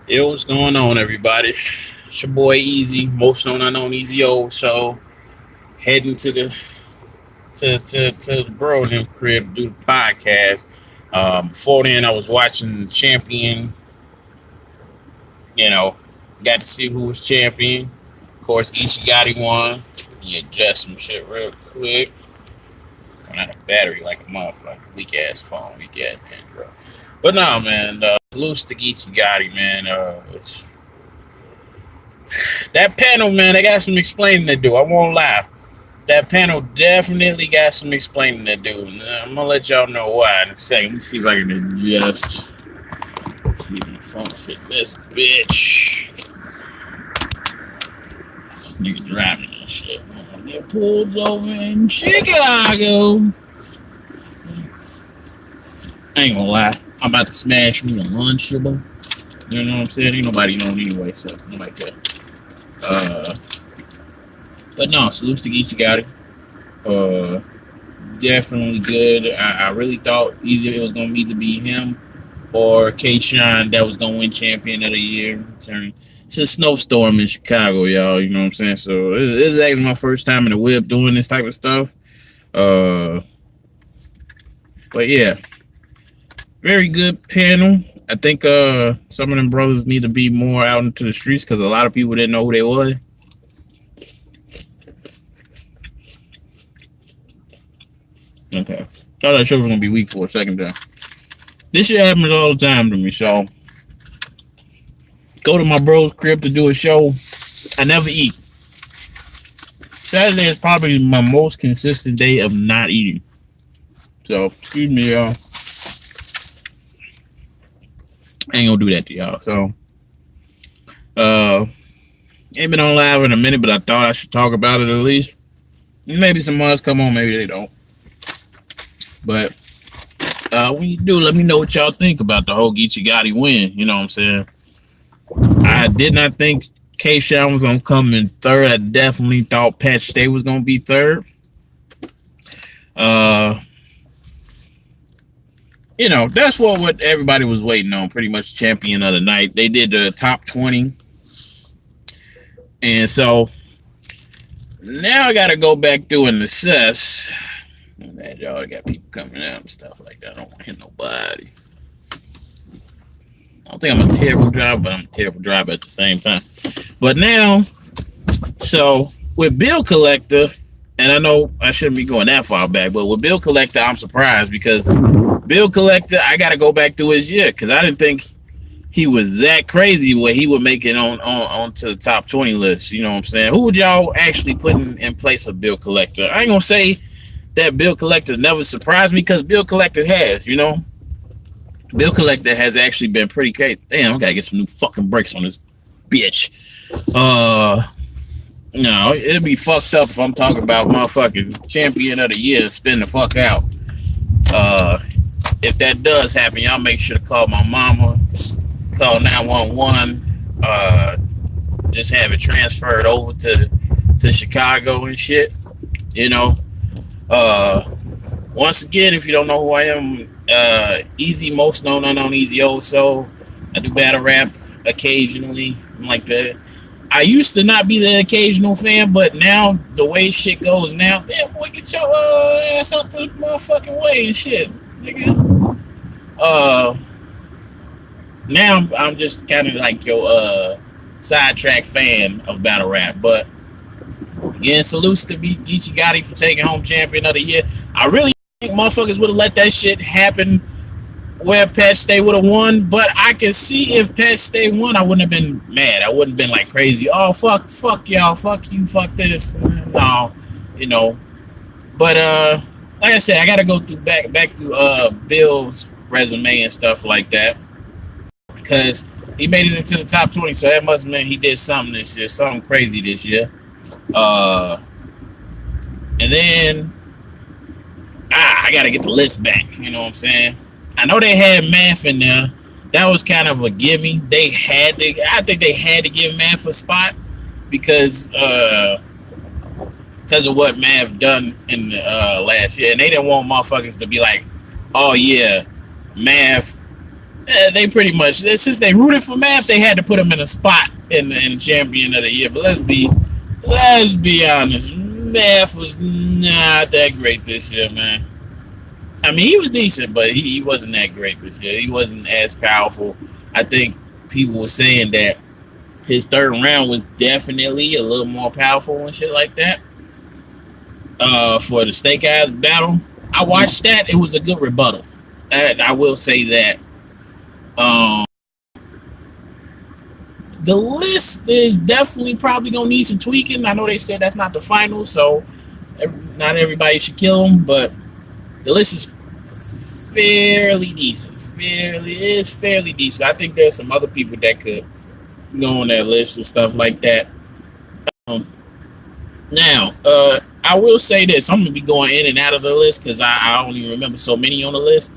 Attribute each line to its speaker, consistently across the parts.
Speaker 1: Yo, what's going on, everybody? It's your boy Easy, most known unknown Easy. So heading to the bro and them crib to do the podcast. Before then, I was watching Champion. You know, got to see who was champion. Of course, Gecchi Gotti won. You adjust some shit real quick. Run out of battery like a motherfucker. Weak ass phone, weak ass Android. But no, man. Loose to Geechi Gotti, man. That panel, man, they got some explaining to do. I won't lie. That panel definitely got some explaining to do. I'm gonna let y'all know why in a second. Let me see if I can adjust. See if my phone fit this bitch. Nigga driving and shit. Get pulled over in Chicago. I ain't gonna lie. I'm about to smash me a Lunchable. You know what I'm saying? Ain't nobody known anyway, so I'm like that. But no, salute to Geechi Gotti. Uh, Definitely good. I really thought either it was gonna either be him or K Shine that was gonna win champion of the year. It's a snowstorm in Chicago, y'all. You know what I'm saying? So this is actually my first time in the whip doing this type of stuff. Uh, but yeah, very good panel. I think some of them brothers need to be more out into the streets because a lot of people didn't know who they was. Okay. Thought that show was gonna be weak for a second there. This shit happens all the time to me, so go to my bro's crib to do a show. I never eat. Saturday is probably my most consistent day of not eating. So, excuse me, y'all. I ain't gonna do that to y'all. So, uh, ain't been on live in a minute, but I thought I should talk about it at least. Maybe some others come on, maybe they don't. But when you do, let me know what y'all think about the whole Geechi Gotti win. You know what I'm saying? I did not think K Shine was gonna come in third. I definitely thought Pat Stay was gonna be third. Uh, that's what everybody was waiting on. Pretty much champion of the night. They did the top 20, and so now I got to go back through and assess. Man, y'all got people coming out and stuff like that. I don't want to hit nobody. I don't think I'm a terrible driver, but I'm a terrible driver at the same time. But now, so with Bill Collector, and I know I shouldn't be going that far back, but with Bill Collector, I'm surprised because Bill Collector, I got to go back through his year because I didn't think he was that crazy where he would make it on to the top 20 list. You know what I'm saying? Who would y'all actually put in place of Bill Collector? I ain't gonna say that Bill Collector never surprised me because Bill Collector has, Bill Collector has actually been pretty crazy. Damn, I gotta get some new fucking brakes on this bitch. No, it'd be fucked up if I'm talking about motherfucking champion of the year spin the fuck out. If that does happen, y'all make sure to call my mama, call 911, just have it transferred over to Chicago and shit. Once again, if you don't know who I am, Easy, most known unknown Easy. So I do battle rap occasionally. I'm like that. I used to not be the occasional fan, but now the way shit goes now, man, boy, get your ass out the motherfucking way and shit, nigga. Now I'm just kind of like your sidetrack fan of battle rap, but again, salutes to Geechi Gotti for taking home champion of the year. I really think motherfuckers would have let that shit happen where Pat Stay would have won, but I can see if Pat Stay won, I wouldn't have been mad. I wouldn't have been like crazy. Oh, fuck y'all, fuck you, fuck this. No, But like I said, I gotta go through back through Bill's resume and stuff like that. Because he made it into the top 20, so that must mean he did something this year, something crazy this year. And then I gotta get the list back. You know what I'm saying? I know they had Math in there. That was kind of a gimme. I think they had to give Math a spot because of what Math done in the last year, and they didn't want motherfuckers to be like, oh yeah, Math They pretty much, since they rooted for Math, they had to put him in a spot in champion of the year. But let's be honest, Math was not that great this year, man. I mean, he was decent, but he wasn't that great this year. He wasn't as powerful. I think people were saying that his third round was definitely a little more powerful and shit like that. For the Snake Eyes battle, I watched that. It was a good rebuttal. I will say that. The list is definitely probably gonna need some tweaking. I know they said that's not the final, so not everybody should kill him, but the list is fairly decent. Fairly decent. I think there's some other people that could go on that list and stuff like that. Now, I will say this. I'm gonna be going in and out of the list because I don't even remember so many on the list.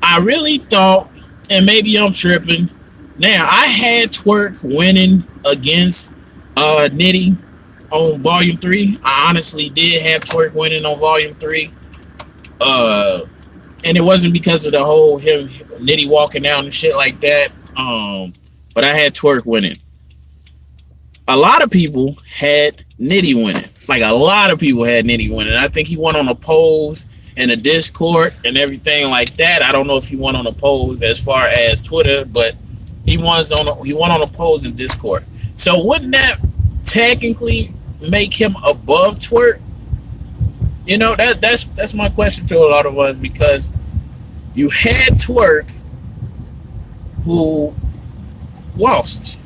Speaker 1: I really thought, and maybe I'm tripping. Now, I had Twerk winning against Nitty on Volume 3. I honestly did have Twerk winning on Volume 3. And it wasn't because of the whole him Nitty walking out and shit like that. But I had Twerk winning. A lot of people had Nitty winning. Like, a lot of people had Nitty winning. I think he won on a polls and a Discord and everything like that. I don't know if he won on a polls as far as Twitter, but he won on a polls in Discord. So wouldn't that technically make him above Twerk? You know, that's my question to a lot of us, because you had Twerk who lost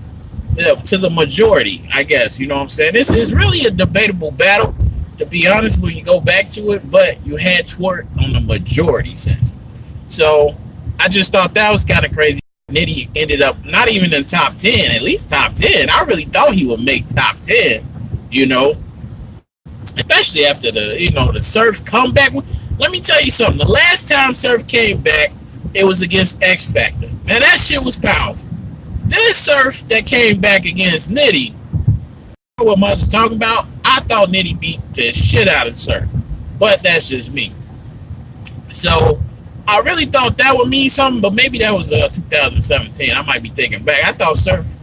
Speaker 1: to the majority, I guess. You know what I'm saying? This is really a debatable battle, to be honest, when you go back to it, but you had Twerk on the majority sense. So I just thought that was kind of crazy. Nitty ended up not even in top 10, at least top 10. I really thought he would make top 10, you know, especially after the Surf comeback. Let me tell you something. The last time Surf came back, it was against X Factor. Man, that shit was powerful. This Surf that came back against Nitty, what Muzz was talking about, I thought Nitty beat the shit out of Surf. But that's just me. So I really thought that would mean something, but maybe that was 2017. I might be thinking back. I thought Surf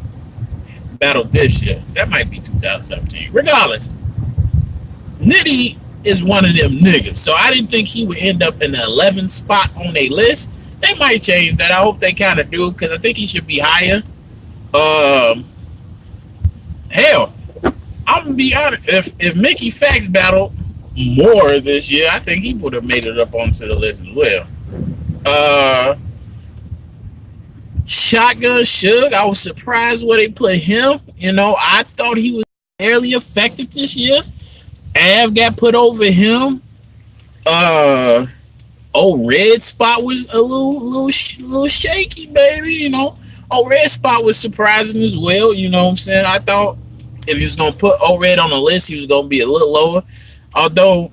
Speaker 1: battled this year. That might be 2017. Regardless, Nitty is one of them niggas, so I didn't think he would end up in the 11th spot on their list. They might change that. I hope they kind of do, because I think he should be higher. Hell, I'm gonna be honest. If Mickey Fax battled more this year, I think he would have made it up onto the list as well. Shotgun Suge, I was surprised where they put him. You know, I thought he was fairly effective this year. Av got put over him. Red Spot was a little shaky, baby. You know, Red Spot was surprising as well. You know what I'm saying? I thought if he was gonna put Red on the list, he was gonna be a little lower. Although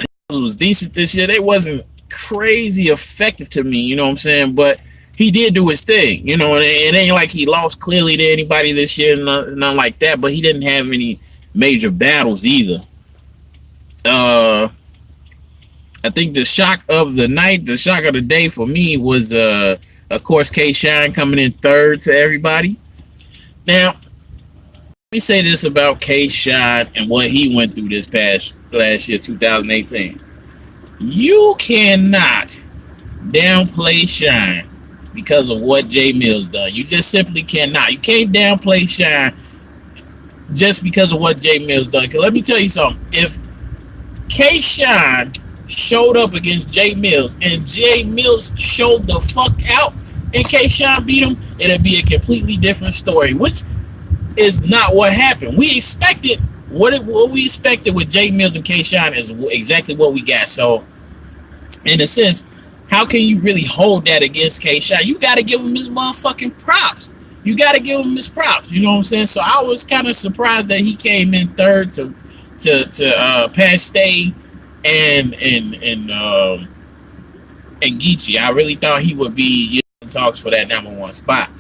Speaker 1: it was decent this year, they wasn't crazy effective to me. You know what I'm saying? But he did do his thing. You know, and it ain't like he lost clearly to anybody this year, nothing like that. But he didn't have any major battles either. I think the shock of the night, the shock of the day for me was, of course, K-Shine coming in third to everybody. Now, let me say this about K-Shine and what he went through this last year, 2018. You cannot downplay Shine because of what J Mills done. You just simply cannot. You can't downplay Shine just because of what J Mills done. Because let me tell you something. If K-Shine showed up against J Mills and J Mills showed the fuck out and K-Shine beat him, it'd be a completely different story, which is not what happened. We expected what we expected with J Mills and K-Shine is exactly what we got. So in a sense, how can you really hold that against K-Shine? You got to give him his motherfucking props. You got to give him his props. You know what I'm saying? So I was kind of surprised that he came in third to pass Stay and Geechi. I really thought he would be in talks for that #1 spot.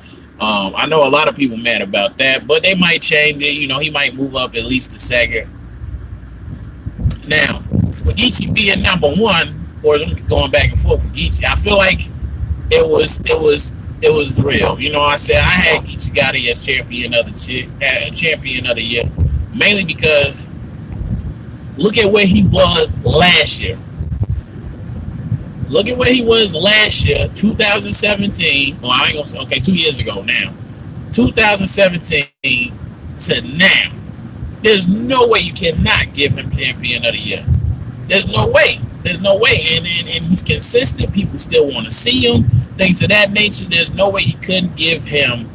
Speaker 1: I know a lot of people mad about that, but they might change it. You know, he might move up at least a second. Now, with Geechi being #1, or going back and forth for Geechi, I feel like it was real. You know, I said I had Geechi Gotti as champion of the year, mainly because look at where he was last year. Look at where he was last year, 2017. Well, I ain't gonna say, okay, 2 years ago now. 2017 to now. There's no way you cannot give him champion of the year. There's no way. There's no way. And he's consistent. People still want to see him. Things of that nature. There's no way he couldn't give him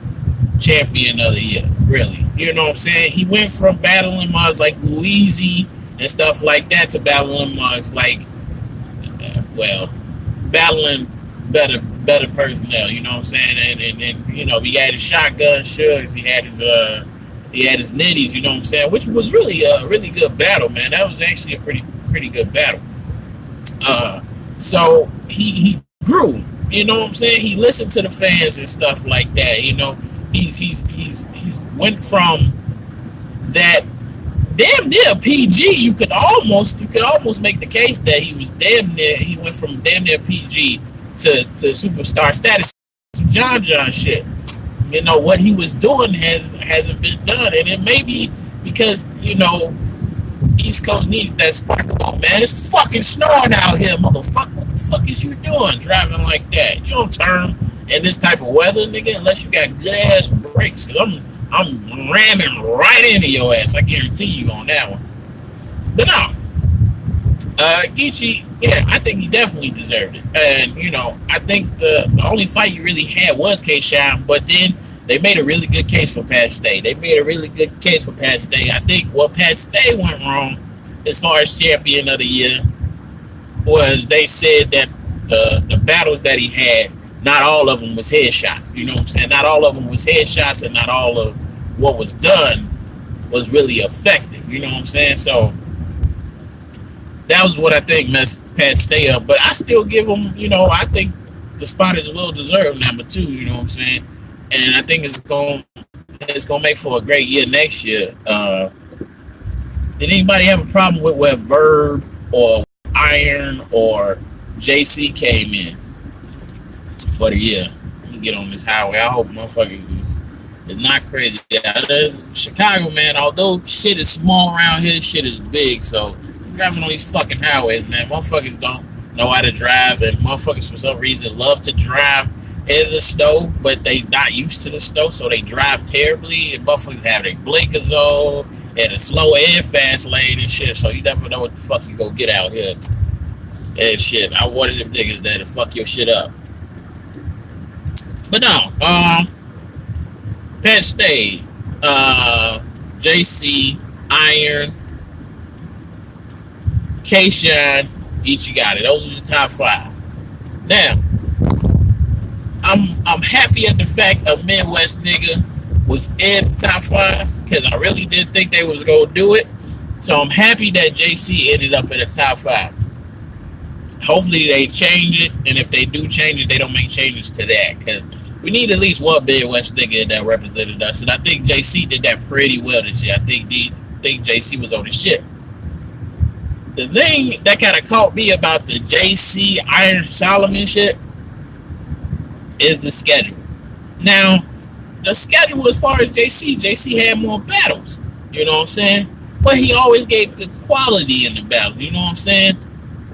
Speaker 1: champion of the year. Really. You know what I'm saying? He went from battling mugs like Luigi and stuff like that to battling mugs like, well, battling better personnel. You know what I'm saying? And you know, he had his shotgun shugs. He had his nitties. You know what I'm saying? Which was really a really good battle, man. That was actually a pretty good battle. So he grew, you know what I'm saying? He listened to the fans and stuff like that. You know, he's went from that damn near PG. You could almost make the case that he went from damn near PG to superstar status. John shit. You know what he was doing hasn't been done, and it may be because, you know, East Coast needed that sparkle. Oh, man, it's fucking snowing out here, motherfucker. What the fuck is you doing driving like that? You don't turn in this type of weather, nigga, unless you got good ass brakes. I'm ramming right into your ass. I guarantee you on that one. But no, Geechi, yeah, I think he definitely deserved it. And you know, I think the only fight you really had was K-Shine, but then they made a really good case for Pat Stay. I think what Pat Stay went wrong as far as champion of the year was they said that the battles that he had, not all of them was headshots. You know what I'm saying? Not all of them was headshots, and not all of what was done was really effective. You know what I'm saying? So that was what I think messed Pat Stay up. But I still give him, you know, I think the spot is well deserved, number 2. You know what I'm saying? And I think it's gonna make for a great year next year. Did anybody have a problem with where Verb or Iron or JC came in for the year? Let me get on this highway. I hope motherfuckers is not crazy. Chicago, man, although shit is small around here, shit is big. So driving on these fucking highways, man, motherfuckers don't know how to drive, and motherfuckers for some reason love to drive in the snow, but they not used to the snow, so they drive terribly, and motherfuckers have their blinkers on and a slow and fast lane and shit, so you never know what the fuck you gonna get out here and shit. I wanted them niggas there to fuck your shit up. But no, Pat Stay, JC, Iron, K-Shine, Geechi Gotti. Those are the top 5. Now, I'm happy at the fact a Midwest nigga was in the top 5 because I really did think they was gonna do it. So I'm happy that JC ended up in the top 5. Hopefully they change it, and if they do change it, they don't make changes to that, because we need at least one Midwest nigga that represented us, and I think JC did that pretty well this year. I think JC was on his shit. The thing that kind of caught me about the JC Iron Solomon shit is the schedule. Now, the schedule as far as JC had more battles, you know what I'm saying? But he always gave good quality in the battles, you know what I'm saying?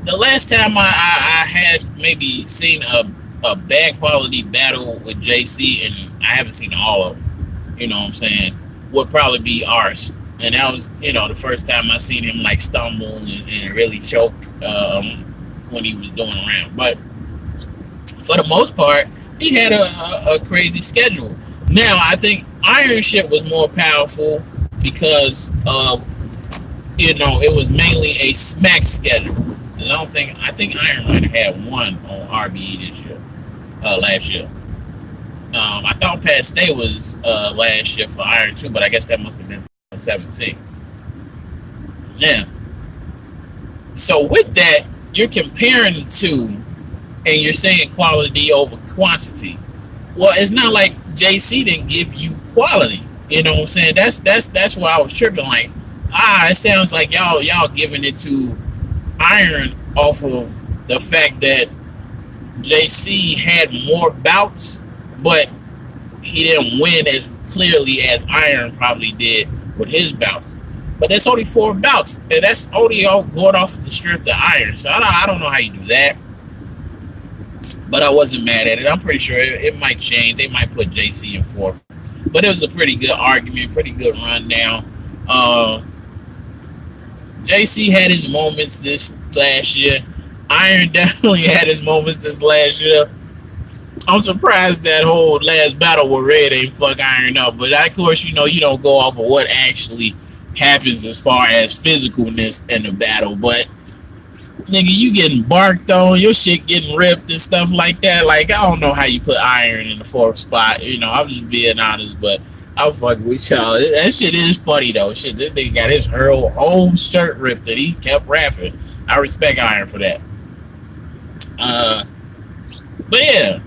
Speaker 1: The last time I had maybe seen a bad quality battle with JC, and I haven't seen all of them, you know what I'm saying, would probably be ours. And that was, you know, the first time I seen him like stumble and really choke when he was doing around. But for the most part, he had a crazy schedule. Now, I think Iron shit was more powerful because of, you know, it was mainly a smack schedule. And I think Iron might have had one on RBE this year, last year. I thought Pat Stay was last year for Iron too, but I guess that must have been 17. Yeah. So with that, you're comparing the two, and you're saying quality over quantity. Well, it's not like JC didn't give you quality. You know what I'm saying? That's why I was tripping. Like, it sounds like y'all giving it to Iron off of the fact that JC had more bouts, but he didn't win as clearly as Iron probably did with his bouts. But that's only 4 bouts, and that's only all going off the strength of Iron. So I don't know how you do that, but I wasn't mad at it. I'm pretty sure it might change. They might put JC in 4th, but it was a pretty good argument, pretty good rundown. JC had his moments this last year. Iron definitely had his moments this last year. I'm surprised that whole last battle with Red ain't fuck Iron up. But of course, you know, you don't go off of what actually happens as far as physicalness in the battle. But nigga, you getting barked on, your shit getting ripped and stuff like that. Like, I don't know how you put Iron in the 4th spot. You know, I'm just being honest, but I'm fucking with y'all. That shit is funny though. Shit, this nigga got his whole shirt ripped and he kept rapping. I respect Iron for that. But yeah,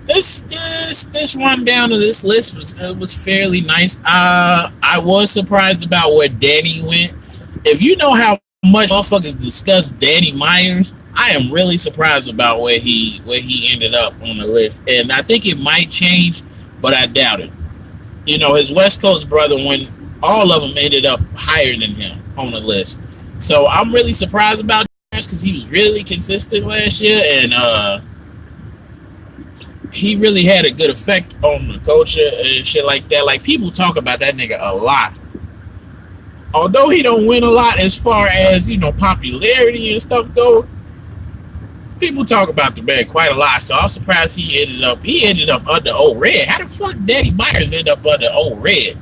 Speaker 1: this rundown of this list was fairly nice. I was surprised about where Danny went. If you know how much motherfuckers discuss Danny Myers, I am really surprised about where he ended up on the list, and I think it might change, but I doubt it. You know, his West Coast brother, when all of them ended up higher than him on the list. So I'm really surprised about this because he was really consistent last year, and he really had a good effect on the culture and shit like that. Like, people talk about that nigga a lot. Although he don't win a lot as far as, you know, popularity and stuff go, people talk about the man quite a lot. So I'm surprised he ended up under Old Red. How the fuck Danny Myers end up under Old Red?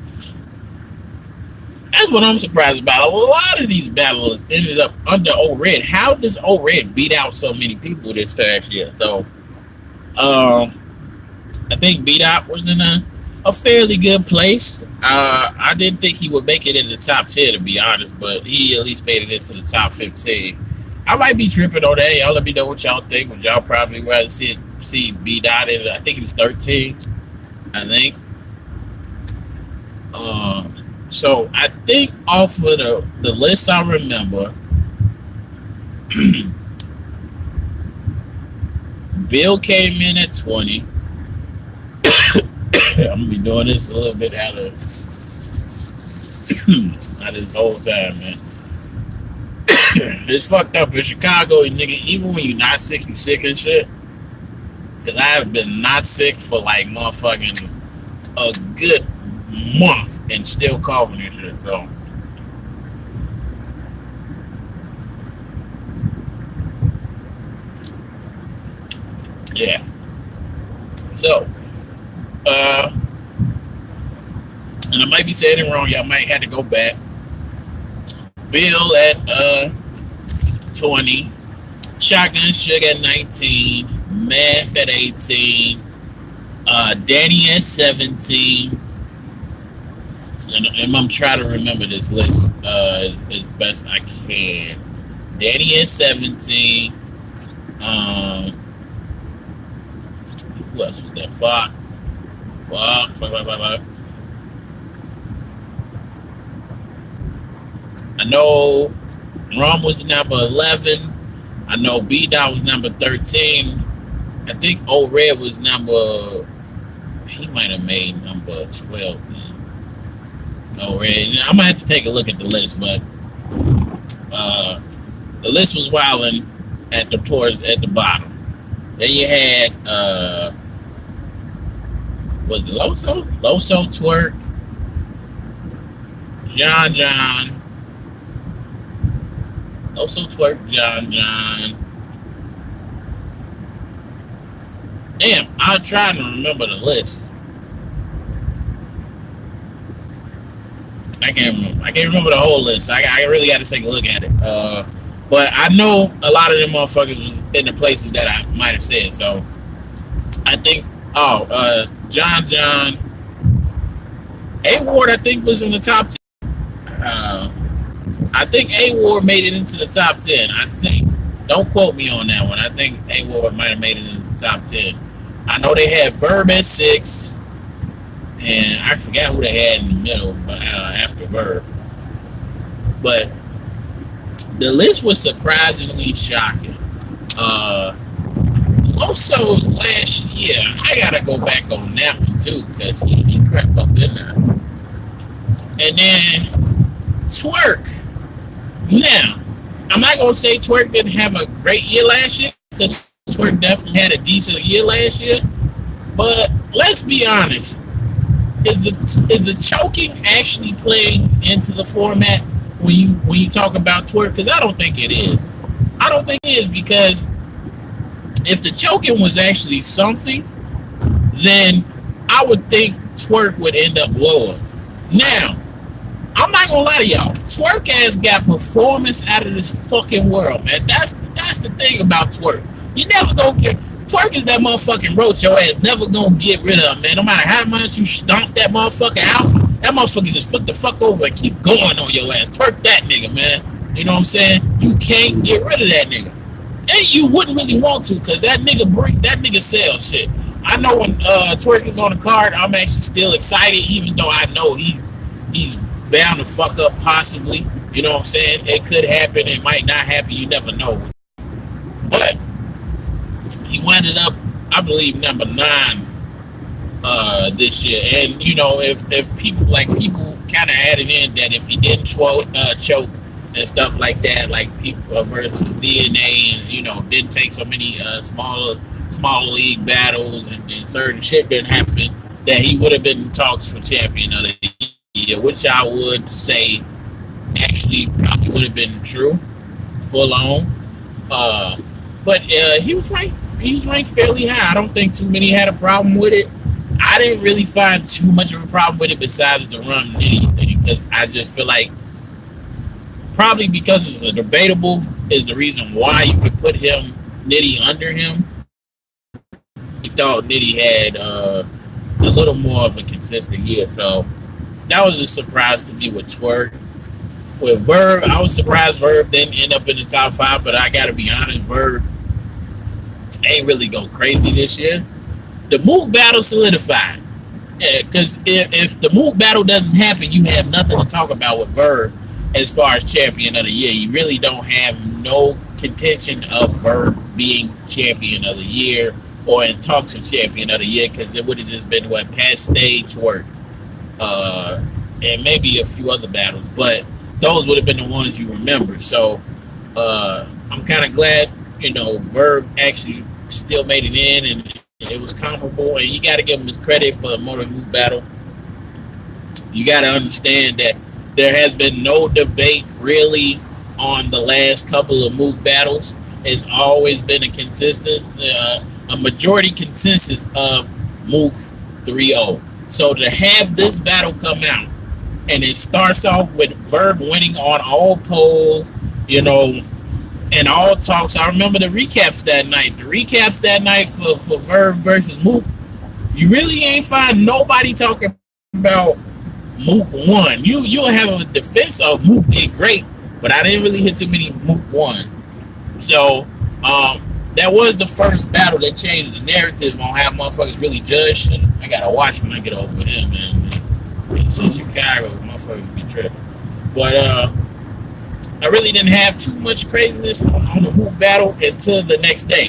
Speaker 1: That's what I'm surprised about. A lot of these battlers ended up under Old Red. How does Old Red beat out so many people this past year? So I think B-Dot was in a fairly good place. I didn't think he would make it in the top 10, to be honest, but he at least made it into the top 15. I might be tripping on that. Y'all let me know what y'all think. Would y'all probably rather see B-Dot in, I think he was 13, I think. So I think off of the list I remember, Bill came in at 20. I'm gonna be doing this a little bit out of this whole time, man. It's fucked up in Chicago, nigga. Even when you're not sick, you sick and shit. Cause I have been not sick for like motherfucking a good month and still coughing and shit. So yeah. So and I might be saying it wrong. Y'all might have to go back. Bill at 20, Shotgun Sugar at 19, Math at 18, Danny at 17, and I'm trying to remember this list as best I can. Danny at 17. Who else was there? Fuck. I know Rom was number 11. I know B-Dot was number 13. I think Old Red was he might have made number 12 then. Old Red. I'm gonna have to take a look at the list, but the list was wilding at the bottom. Then you had was it Loso? Loso, Twerk, John. Loso, Twerk, John. Damn, I'm trying to remember the list. I can't remember the whole list. I really got to take a look at it. But I know a lot of them motherfuckers was in the places that I might have said. So I think, John, A-Ward, I think, was in the top 10. I think A-Ward made it into the top 10. I think. Don't quote me on that one. I think A-Ward might have made it into the top 10. I know they had Verb at 6. And I forgot who they had in the middle after Verb. But the list was surprisingly shocking. most shows last year, I gotta go back on that one too, because he crept up in there. And then Twerk. Now, I'm not gonna say Twerk didn't have a great year last year, because Twerk definitely had a decent year last year. But let's be honest, is the choking actually playing into the format when you talk about Twerk? Because I don't think it is. I don't think it is, because if the choking was actually something, then I would think Twerk would end up lower. Now, I'm not gonna lie to y'all. Twerk has got performance out of this fucking world, man. That's the thing about Twerk. You never gonna get Twerk is that motherfucking roach your ass never gonna get rid of, man. No matter how much you stomp that motherfucker out, that motherfucker just flip the fuck over and keep going on your ass. Twerk that nigga, man. You know what I'm saying? You can't get rid of that nigga. And you wouldn't really want to, because that nigga sells shit. I know when Twerk is on the card, I'm actually still excited, even though I know he's bound to fuck up possibly. You know what I'm saying? It could happen, it might not happen, you never know. But he winded up, I believe, number 9 this year. And you know, if people kind of added in that if he didn't choke and stuff like that, like people versus DNA, and you know, didn't take so many smaller league battles, and certain shit didn't happen, that he would have been in talks for champion of the year, which I would say actually probably would have been true full on. But he was ranked fairly high. I don't think too many had a problem with it. I didn't really find too much of a problem with it besides the Rum Nitty thing, because I just feel like probably because it's a debatable is the reason why you could put him Nitty under him. He thought Nitty had a little more of a consistent year, so that was a surprise to me with Twerk. With Verb, I was surprised Verb didn't end up in the top 5, but I gotta be honest, Verb ain't really go crazy this year. The Mook battle solidified, because if the Mook battle doesn't happen, you have nothing to talk about with Verb as far as champion of the year. You really don't have no contention of Verb being champion of the year or in talks of champion of the year, because it would have just been what past stage work, and maybe a few other battles, but those would have been the ones you remembered. So I'm kind of glad, you know, Verb actually still made it in, and it was comparable. And you got to give him his credit for the Motor Mook battle. You got to understand that there has been no debate really on the last couple of Mook battles. It's always been a majority consensus of Mook 3-0. So to have this battle come out, and it starts off with Verb winning on all polls, you know, and all talks. I remember the recaps that night. The recaps that night for Verb versus Mook, you really ain't find nobody talking about Mook won. You'll have a defense of Mook did great, but I didn't really hear too many Mook won. So that was the first battle that changed the narrative on how motherfuckers really judge. And I gotta watch when I get over him, man. It's in Chicago, motherfuckers be tripping. But I really didn't have too much craziness on the Mook battle until the next day.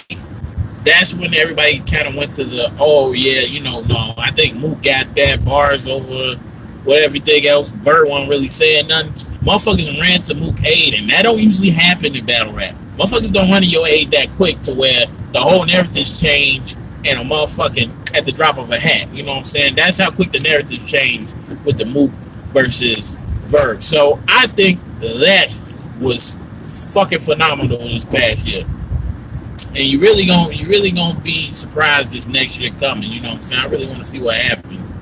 Speaker 1: That's when everybody kind of went to the, oh yeah, you know, no, I think Mook got that bars over what everything else. Verb wasn't really saying nothing. Motherfuckers ran to Mook aid, and that don't usually happen in battle rap. Motherfuckers don't run to your aid that quick to where the whole narrative's change and a motherfucking at the drop of a hat. You know what I'm saying? That's how quick the narrative changed with the Mook versus Verb. So I think that was fucking phenomenal this past year. And you really gonna be surprised this next year coming. You know what I'm saying? I really want to see what happens.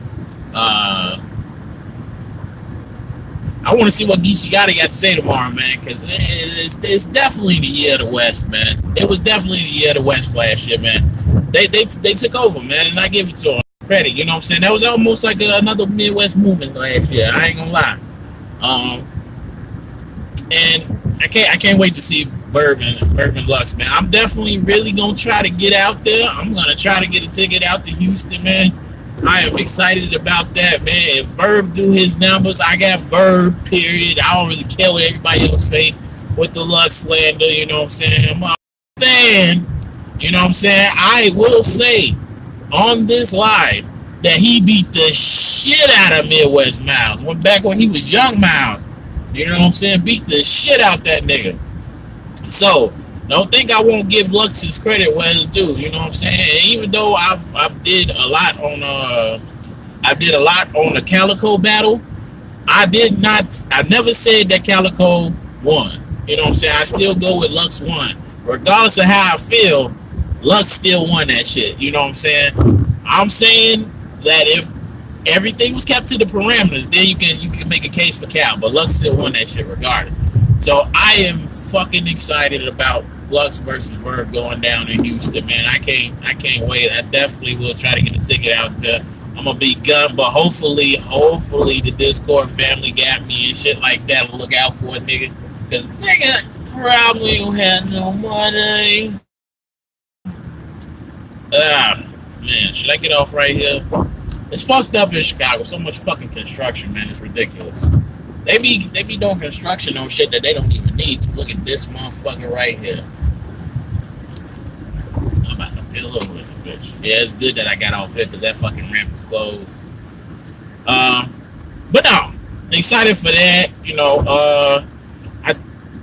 Speaker 1: I want to see what Geechi Gotti got to say tomorrow, man, because it's definitely the year of the West, man. It was definitely the year of the West last year, man. They took over, man, and I give it to them credit. You know what I'm saying? That was almost like another Midwest movement last year. I ain't gonna lie. And I can't wait to see Verb and Lux, man. I'm definitely really gonna try to get out there. I'm gonna try to get a ticket out to Houston, man. I am excited about that, man. If Verb do his numbers, I got Verb, period. I don't really care what everybody else say with the Lux slander, you know what I'm saying? I'm a fan, You know what I'm saying? I will say on this live that he beat the shit out of Midwest Miles. Went back when he was young Miles. You know what I'm saying? Beat the shit out that nigga. So don't think I won't give Lux his credit where it's due. You know what I'm saying? And even though I've did a lot on the Calico battle, I never said that Calico won. You know what I'm saying? I still go with Lux won. Regardless of how I feel, Lux still won that shit. You know what I'm saying? I'm saying that if everything was kept to the parameters, then you can make a case for Cal, but Lux still won that shit regardless. So I am fucking excited about Lux versus Verb going down in Houston, man. I can't wait. I definitely will try to get a ticket out there. I'm gonna be gun, but hopefully the Discord family got me and shit like that. Look out for it, nigga, because nigga probably don't have no money. Man, should I get off right here? It's fucked up in Chicago. So much fucking construction, man. It's ridiculous. They be doing construction on shit that they don't even need. Look at this motherfucker right here. I'm about to peel over this bitch. Yeah, it's good that I got off here because that fucking ramp is closed. But no, excited for that. You know,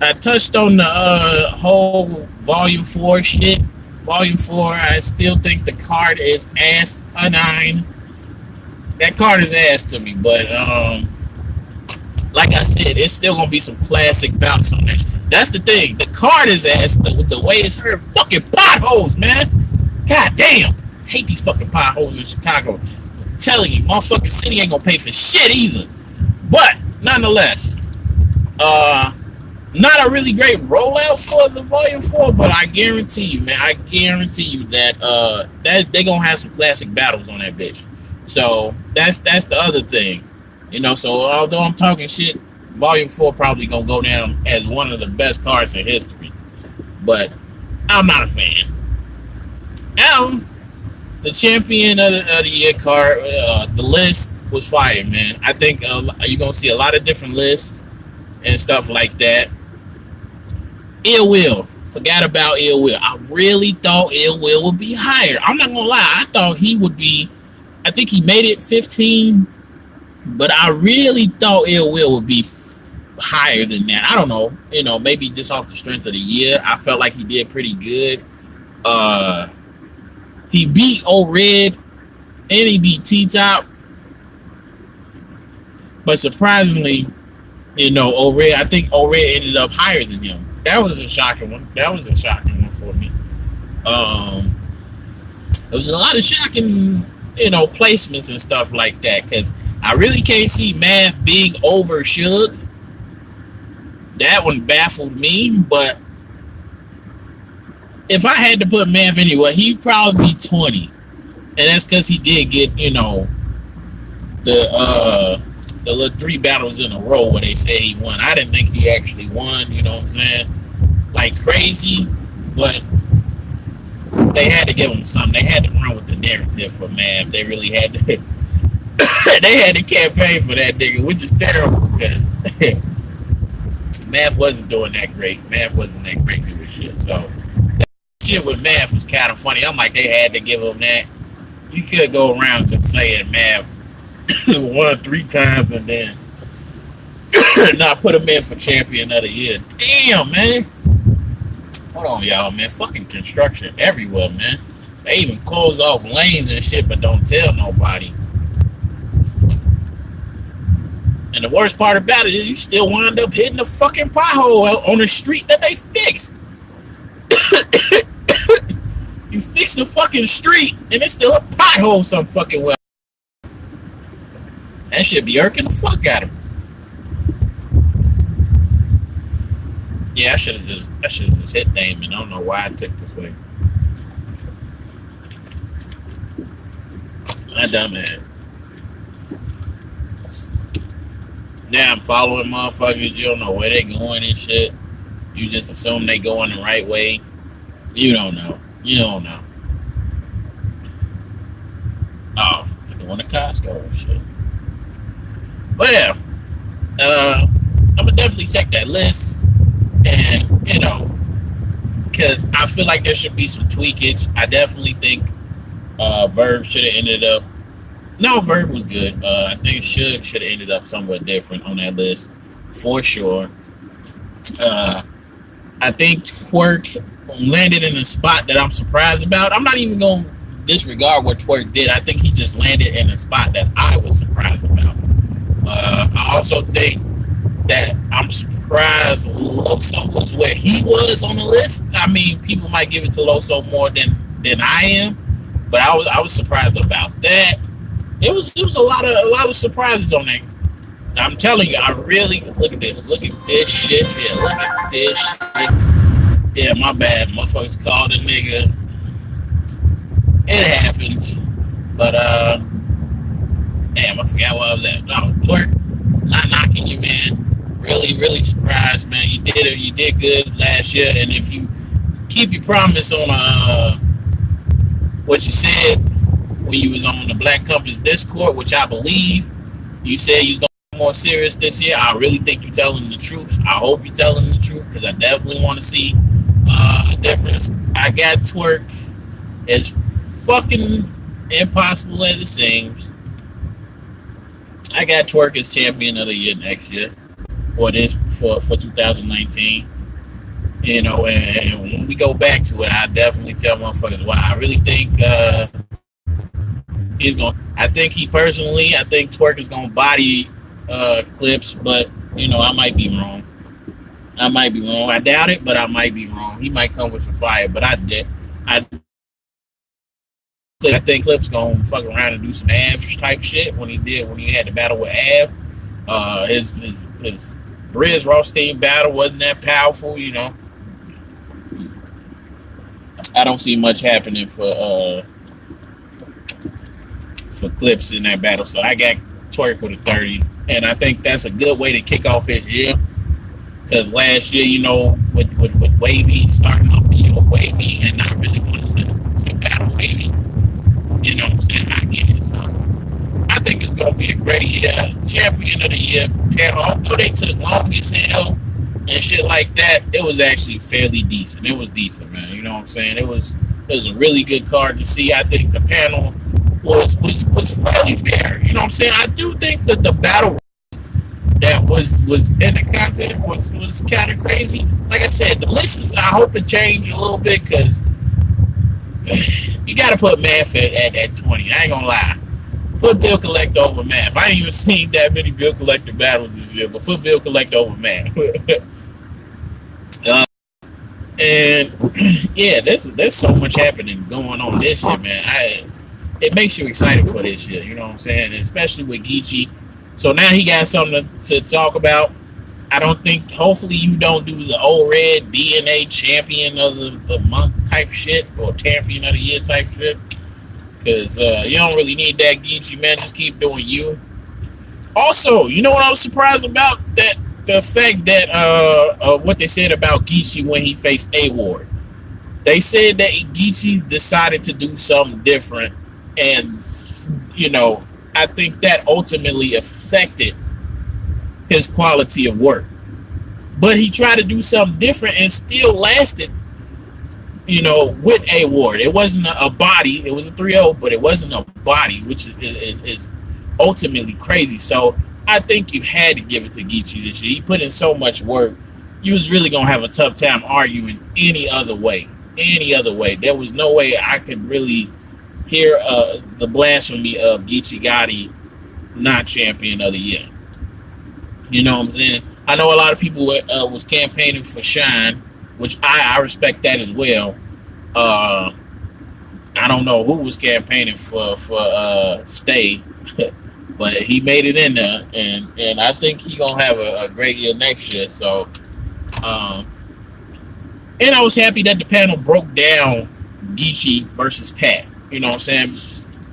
Speaker 1: I touched on the whole Volume 4 shit. Volume 4, I still think the card is asinine. That card is ass to me, but like I said, it's still gonna be some classic bouts on that. That's the thing. The card is ass. The way it's hurt, fucking potholes, man. God damn, I hate these fucking potholes in Chicago. I'm telling you, motherfucking city ain't gonna pay for shit either. But nonetheless, not a really great rollout for the Volume 4, but I guarantee you, man, that they gonna have some classic battles on that bitch. So that's the other thing, you know. So although I'm talking shit, Volume 4 probably gonna go down as one of the best cards in history, but I'm not a fan. The champion of the year card, the list was fire, man. I think you're gonna see a lot of different lists and stuff like that. Ill Will, forgot about Ill Will. I really thought Ill Will would be higher. I'm not gonna lie, I thought he would be. I think he made it 15, but I really thought Ill Will would be higher than that. I don't know, you know, maybe just off the strength of the year. I felt like he did pretty good. He beat O-Red and he beat T-Top, but surprisingly, you know, O-Red, I think O-Red ended up higher than him. That was a shocking one. For me. There was a lot of shocking, you know, placements and stuff like that, because I really can't see Math being over Suge. That one baffled me, but if I had to put Math anywhere, he'd probably be 20, and that's because he did get, you know, the little 3 battles in a row where they say he won. I didn't think he actually won, you know what I'm saying? Like crazy, but they had to give him something. They had to run with the narrative for Mav. They really had to. They had to campaign for that nigga, which is terrible because Mav wasn't doing that great. Mav wasn't that crazy with shit. So that shit with Mav was kind of funny. I'm like, they had to give him that. You could go around just saying Mav won 3 times and then not put him in for champion of the year. Damn, man. Hold on, y'all, man. Fucking construction everywhere, man. They even close off lanes and shit, but don't tell nobody. And the worst part about it is you still wind up hitting the fucking pothole on the street that they fixed. You fix the fucking street and it's still a pothole some fucking well. That shit be irking the fuck out of me. Yeah, I should have just hit name, and I don't know why I took this way. My dumb head. Now I'm following motherfuckers. You don't know where they going and shit. You just assume they going the right way. You don't know. You don't know. Oh, they're going to Costco and shit. But yeah, I'm gonna definitely check that list. And, you know, because I feel like there should be some tweakage. I definitely think Verb should have ended up. No, Verb was good. I think Suge should have ended up somewhat different on that list for sure. I think Twerk landed in a spot that I'm surprised about. I'm not even going to disregard what Twerk did. I think he just landed in a spot that I was surprised about. I also think that I'm surprised Loso was where he was on the list. I mean, people might give it to Loso more than I am, but I was surprised about that. It was a lot of surprises on there. I'm telling you, I really look at this shit here. Look at this shit. Yeah, my bad. Motherfuckers called a nigga. It happens. But damn, I forgot where I was at. No, Twerk, not knocking you, man. Really, really surprised, man. You did it. You did good last year, and if you keep your promise on what you said when you was on the Black Compass Discord, which I believe you said you was gonna be more serious this year. I really think you're telling the truth. I hope you're telling the truth because I definitely want to see a difference. I got Twerk as fucking impossible as it seems. I got Twerk as champion of the year next year, or this for 2019. You know, and when we go back to it, I definitely tell motherfuckers why. I really think he's going. I think Twerk is going to body Clips, but you know, I might be wrong. I doubt it, but I might be wrong. He might come with some fire, but I think Clips gonna fuck around and do some Av type shit when he had the battle with Av. His Briz Rothstein battle wasn't that powerful, you know. I don't see much happening for Clips in that battle, so I got Twerk with a 30, and I think that's a good way to kick off his year. Because last year, you know, with Wavy starting off the year with Wavy and not really wanting to battle Wavy, you know what I'm saying? I get it. So I think it's gonna be a great year. Champion of the year panel. Although they took long as hell and shit like that, it was actually fairly decent. It was decent, man. You know what I'm saying? It was a really good card to see. I think the panel was fairly fair. You know what I'm saying? I do think that the battle that was in the content was kind of crazy. Like I said, the list is, I hope it changed a little bit because you got to put Math at 20. I ain't gonna lie. Put Bill Collector over Math. I ain't even seen that many Bill Collector battles this year, but put Bill Collector over Math. And yeah, there's so much happening going on this year, man. It makes you excited for this year. You know what I'm saying? And especially with Geechi. So now he got something to talk about. I don't think, hopefully you don't do the old red DNA champion of the month type shit or champion of the year type shit. Because you don't really need that, Geechi, man. Just keep doing you. Also, you know what I was surprised about? That the fact that of what they said about Geechi when he faced A-Ward. They said that Geechi decided to do something different. And, you know, I think that ultimately affected his quality of work. But he tried to do something different and still lasted, you know, with A-Ward. It wasn't a body. It was a 3-0, but it wasn't a body, which is ultimately crazy. So I think you had to give it to Geechi this year. He put in so much work. You was really going to have a tough time arguing any other way. There was no way I could really hear the blasphemy of Gecchi Gotti not champion of the year. You know what I'm saying? I know a lot of people was campaigning for Shine, which I respect that as well. I don't know who was campaigning for Stay, but he made it in there, and I think he's gonna have a great year next year. So, and I was happy that the panel broke down Geechi versus Pat. You know what I'm saying?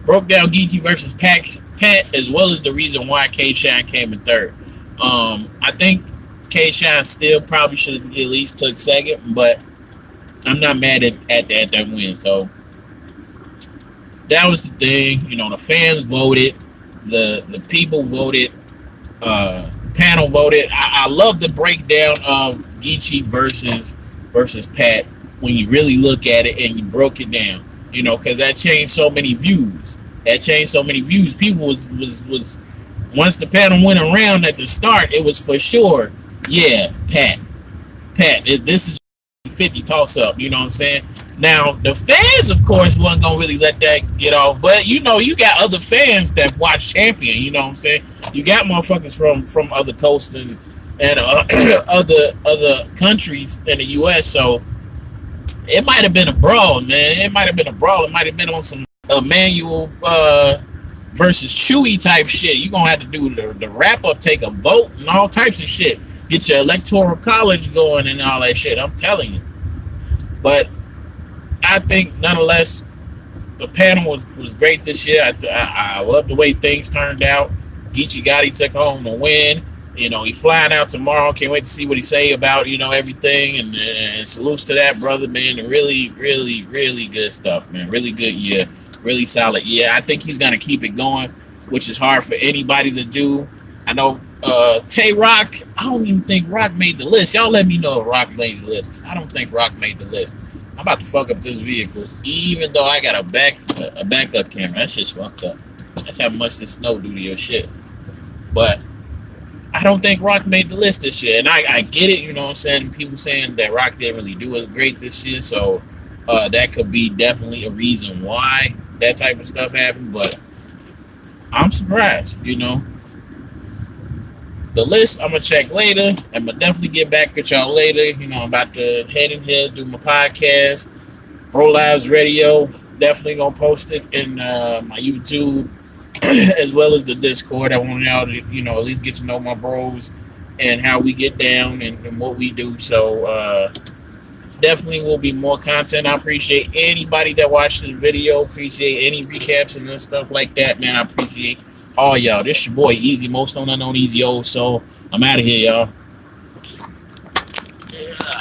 Speaker 1: Broke down Geechi versus Pat, as well as the reason why K-Shine came in third. I think K-Shine still probably should have at least took second, but I'm not mad at that win. So that was the thing. You know, the fans voted, the people voted, panel voted. I love the breakdown of Geechi versus Pat. when you really look at it and you broke it down, you know, because that changed so many views. That changed so many views. People was once the panel went around at the start, it was for sure, yeah, Pat, this is 50 toss up, you know what I'm saying? Now, the fans, of course, wasn't going to really let that get off. But, you know, you got other fans that watch Champion, you know what I'm saying? You got motherfuckers from other coasts and other countries in the U.S., so it might have been a brawl, man. It might have been a brawl. It might have been on some Emmanuel versus Chewy type shit. You're going to have to do the wrap-up, take a vote, and all types of shit. Get your electoral college going and all that shit. I'm telling you. But I think, nonetheless, the panel was great this year. I love the way things turned out. Gecchi Gotti took home the win. You know, he flying out tomorrow. Can't wait to see what he say about, you know, everything. And salutes to that brother, man. Really, really, really good stuff, man. Really good year. Really solid year. I think he's going to keep it going, which is hard for anybody to do. I know Tay Rock, I don't even think Rock made the list. Y'all let me know if Rock made the list, because I don't think Rock made the list. I'm about to fuck up this vehicle, even though I got a backup camera. That shit's fucked up. That's how much this snow do to your shit. But I don't think Rock made the list this year. And I get it, you know what I'm saying? People saying that Rock didn't really do as great this year. So that could be definitely a reason why that type of stuff happened. But I'm surprised, you know. The list, I'm going to check later. I'm going to definitely get back with y'all later. You know, I'm about to head in here, do my podcast. Bro Lives Radio. Definitely going to post it in my YouTube as well as the Discord. I want y'all to, you know, at least get to know my bros and how we get down and what we do. So, definitely will be more content. I appreciate anybody that watched the video. Appreciate any recaps and stuff like that, man. I appreciate all y'all. This your boy Easy, most known unknown Easy O. So I'm out of here, y'all. Yeah.